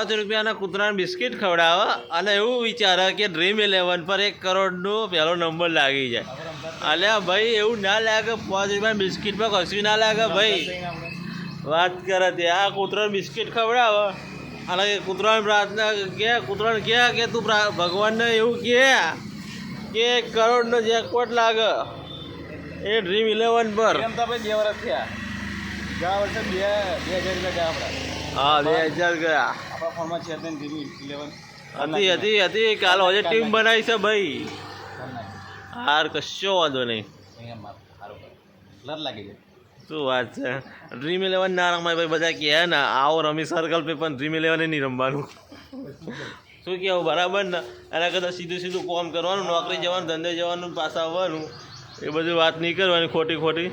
રૂપિયાના કૂતરાને બિસ્કિટ ખવડાવે અને એવું વિચારે કે ડ્રીમ 11 પર 1 કરોડનો પહેલો નંબર લાગી જાય. અલ્યા ભાઈ એવું ના લાગે. 5 રૂપિયાના બિસ્કિટમાં કશું ના લાગે ભાઈ. વાત કરે તે આ કૂતરાને બિસ્કિટ ખવડાવે અને કૂતરાને પ્રાર્થના કે કૂતરાને કહે કે તું ભગવાનને એવું કહે કે 1 કરોડનો જેકપોટ લાગે એ ડ્રીમ 11 પર. 2 વર્ષ થયા. ગયા વર્ષે 2000 રૂપિયા ગયા આપણા. હા 2000 ગયા આપણા ફોનમાં છે ને ડ્રીમ 11 હતી કાલ આજે ટીમ બનાવી છે ભાઈ. હાર કશો વાંધો નહીં. લર લાગી જાય. શું વાત છે. ડ્રીમ 11 ના રમાય ભાઈ. બધા કહે ને આવો રમી સર્કલ પે પણ ડ્રીમ 11 નહીં રમવાનું. શું કહેવું બરાબર ને. એના કરતાં સીધું કામ કરવાનું, નોકરી જવાનું, ધંધે જવાનું, પાછા આવવાનું, એ બધી વાત નહીં કરવાની ખોટી.